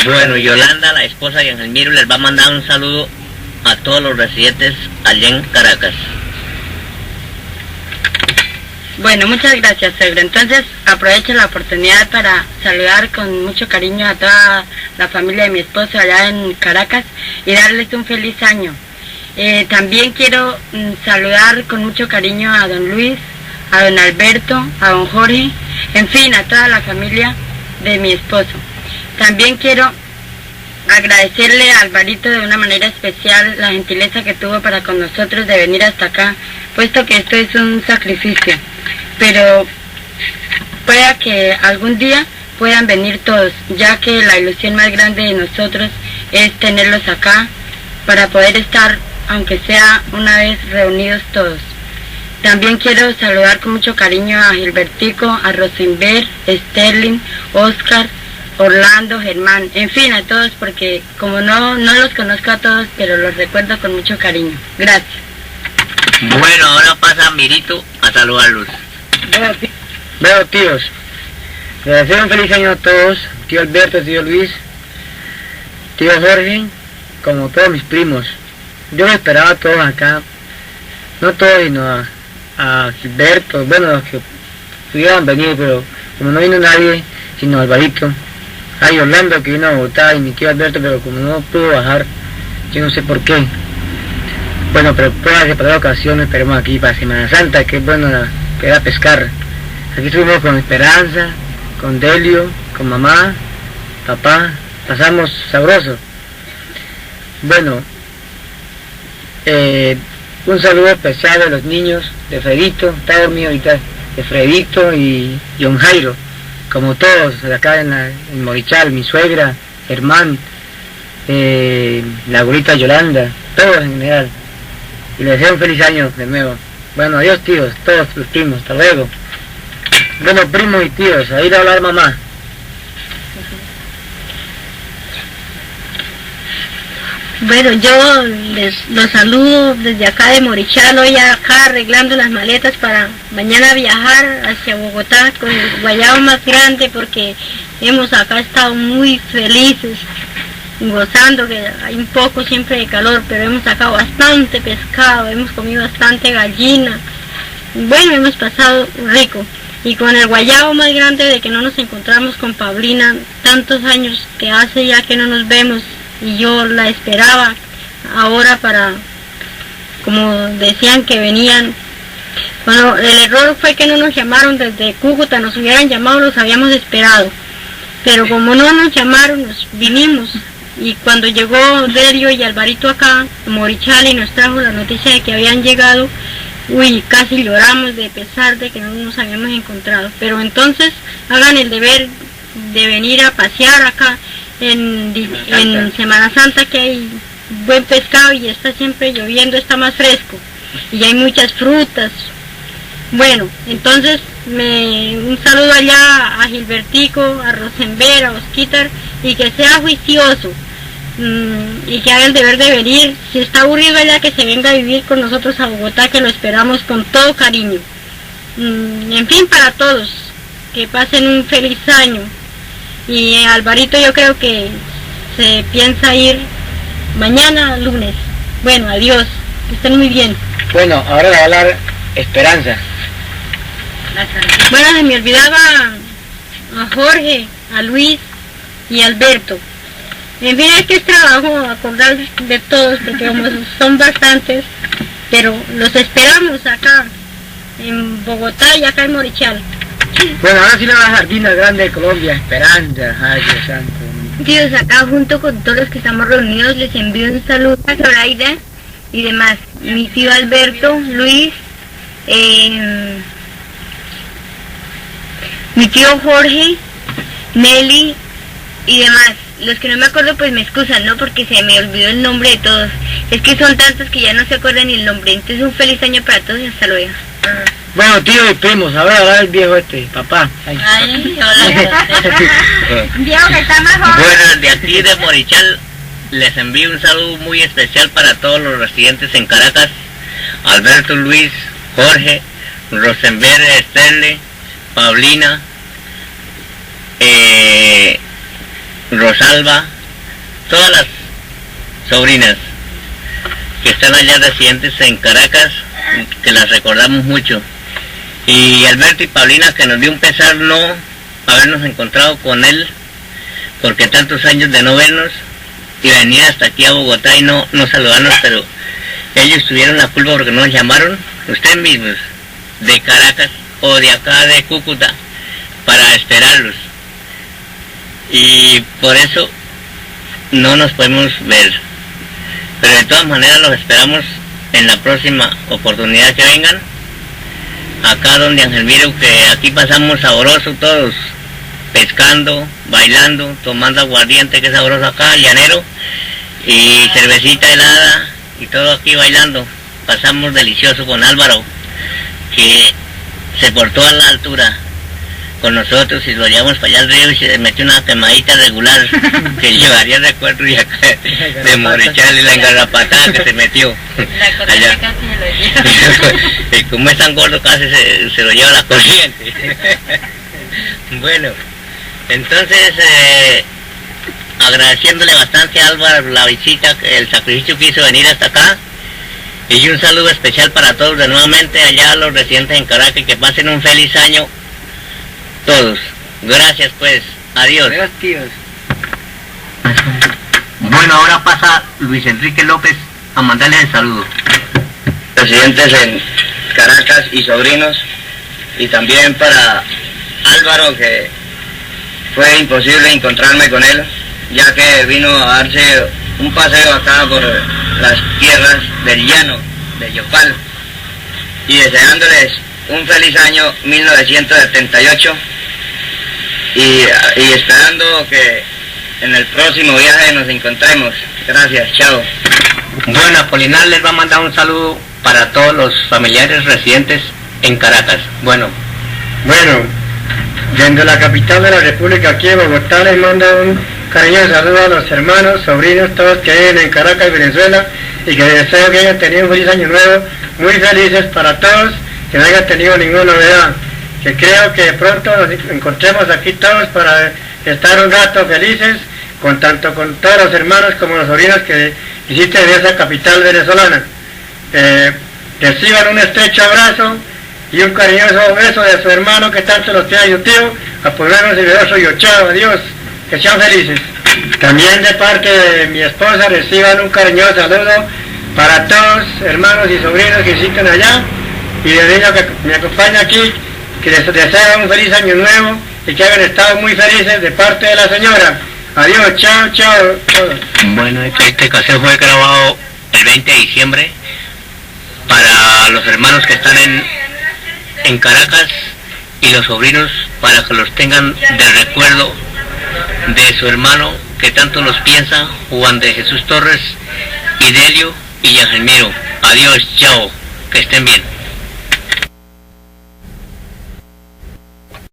Bueno, Yolanda, la esposa de Ángel Miro, les va a mandar un saludo a todos los residentes allá en Caracas. Bueno, muchas gracias, suegro. Entonces, aprovecho la oportunidad para saludar con mucho cariño a toda la familia de mi esposo allá en Caracas y darles un feliz año. También quiero saludar con mucho cariño a don Luis, a don Alberto, a don Jorge, en fin, a toda la familia de mi esposo. También quiero agradecerle a Alvarito de una manera especial la gentileza que tuvo para con nosotros de venir hasta acá, puesto que esto es un sacrificio, pero pueda que algún día puedan venir todos, ya que la ilusión más grande de nosotros es tenerlos acá para poder estar, aunque sea una vez, reunidos todos. También quiero saludar con mucho cariño a Gilbertico, a Rosenberg, Sterling, Oscar, Orlando, Germán, en fin, a todos, porque como no los conozco a todos, pero los recuerdo con mucho cariño. Gracias. Bueno, ahora pasa Mirito a saludarlos. Bueno, tíos, les deseo un feliz año a todos, tío Alberto, tío Luis, tío Jorge, como todos mis primos. Yo los esperaba a todos acá, no todos, sino a Gilberto, bueno, los que pudieran venir, pero como no vino nadie, sino Alvarito. Hay Orlando que vino a Bogotá y mi tío Alberto, pero como no pudo bajar, yo no sé por qué. Bueno, pero para la ocasión esperemos aquí para Semana Santa, que es bueno que era pescar. Aquí estuvimos con Esperanza, con Delio, con mamá, papá, pasamos sabroso. Bueno, un saludo especial a los niños de Fredito, está dormido ahorita, de Fredito y John Jairo, como todos, acá en Morichal, mi suegra, Germán, la abuelita Yolanda, todos en general. Y les deseo un feliz año de nuevo. Bueno, adiós tíos, todos los primos, hasta luego. Bueno, primos y tíos, a ir a hablar mamá. Bueno, yo los saludo desde acá de Morichal, hoy acá arreglando las maletas para mañana viajar hacia Bogotá con el guayabo más grande, porque hemos acá estado muy felices, gozando, que hay un poco siempre de calor, pero hemos sacado bastante pescado, hemos comido bastante gallina, bueno, hemos pasado rico, y con el guayabo más grande de que no nos encontramos con Paulina, tantos años que hace ya que no nos vemos, y yo la esperaba ahora para, como decían que venían. Bueno, el error fue que no nos llamaron desde Cúcuta, nos hubieran llamado, los habíamos esperado, pero como no nos llamaron, nos vinimos, y cuando llegó Delio y Alvarito acá, Morichal, y nos trajo la noticia de que habían llegado, uy, casi lloramos de pesar de que no nos habíamos encontrado, pero entonces hagan el deber de venir a pasear acá en Semana Santa, que hay buen pescado y está siempre lloviendo, está más fresco y hay muchas frutas. Bueno, entonces un saludo allá a Gilbertico, a Rosenberg, a Osquitar, y que sea juicioso y que haga el deber de venir. Si está aburrido allá, que se venga a vivir con nosotros a Bogotá, que lo esperamos con todo cariño. En fin, para todos, que pasen un feliz año. Y Alvarito yo creo que se piensa ir mañana lunes. Bueno, adiós, que estén muy bien. Bueno, ahora le va a hablar Esperanza. Bueno, se me olvidaba a Jorge, a Luis y a Alberto. En fin, es que es trabajo acordar de todos, porque como son bastantes, pero los esperamos acá en Bogotá y acá en Morichal. Bueno, ahora sí le va a Jardina Grande de Colombia, Esperanza, ay Dios santo. Dios, acá junto con todos los que estamos reunidos les envío un saludo a Zoraida y demás. Mi tío Alberto, Luis, mi tío Jorge, Nelly y demás. Los que no me acuerdo pues me excusan, ¿no? Porque se me olvidó el nombre de todos. Es que son tantos que ya no se acuerdan ni el nombre. Entonces un feliz año para todos y hasta luego. Bueno, tío y primos, ahora el viejo papá. Ay, hola. Viejo que está mejor. Bueno, de aquí de Morichal les envío un saludo muy especial para todos los residentes en Caracas. Alberto, Luis, Jorge, Rosenberg, Sterle, Paulina, Rosalba, todas las sobrinas que están allá residentes en Caracas, que las recordamos mucho. Y Alberto y Paulina, que nos dio un pesar no habernos encontrado con él, porque tantos años de no vernos y venir hasta aquí a Bogotá y no saludarnos, pero ellos tuvieron la culpa porque no nos llamaron, ustedes mismos, de Caracas o de acá de Cúcuta, para esperarlos. Y por eso no nos podemos ver. Pero de todas maneras los esperamos en la próxima oportunidad que vengan. Acá donde Ángel Miro, que aquí pasamos sabroso todos, pescando, bailando, tomando aguardiente que es sabroso acá, llanero, y cervecita helada, y todo aquí bailando. Pasamos delicioso con Álvaro, que se portó a la altura con nosotros y lo llevamos para allá al río y se metió una quemadita regular que llevaría recuerdo y acá de Morichal y la engarrapatada que se metió La corriente allá. casi se lo lleva. Y como es tan gordo casi se lo lleva la corriente. Bueno, entonces agradeciéndole bastante a Álvaro la visita, el sacrificio que hizo venir hasta acá, y un saludo especial para todos de nuevamente allá los residentes en Caracas, y que pasen un feliz año todos. Gracias pues, adiós. Adiós, tíos. Bueno, ahora pasa Luis Enrique López a mandarle el saludo. Residentes en Caracas y sobrinos, y también para Álvaro, que fue imposible encontrarme con él, ya que vino a darse un paseo acá por las tierras del llano de Yopal, y deseándoles un feliz año 1978 y esperando que en el próximo viaje nos encontremos. Gracias, chao. Bueno, Apolinar les va a mandar un saludo para todos los familiares residentes en Caracas. Bueno, Desde la capital de la República, aquí en Bogotá, les mando un cariñoso saludo a los hermanos, sobrinos, todos que viven en Caracas y Venezuela, y que deseo que hayan tenido un feliz año nuevo, muy felices para todos, que no hayan tenido ninguna novedad, que creo que pronto nos encontremos aquí todos para estar un rato felices, tanto con todos los hermanos como los sobrinos que visiten esa capital venezolana. Reciban un estrecho abrazo y un cariñoso beso de su hermano que tanto los tiene su tío, Apolinar Silveroso y Ochao. Adiós, que sean felices. También de parte de mi esposa reciban un cariñoso saludo para todos, hermanos y sobrinos que visiten allá, y del niño que me acompaña aquí, que les deseo un feliz año nuevo y que hayan estado muy felices de parte de la señora. Adiós, chao, chao. bueno, este caseo fue grabado el 20 de diciembre para los hermanos que están en Caracas y los sobrinos, para que los tengan de recuerdo de su hermano que tanto los piensa, Juan de Jesús Torres, Idelio y Yajelmiro. Adiós, chao, que estén bien.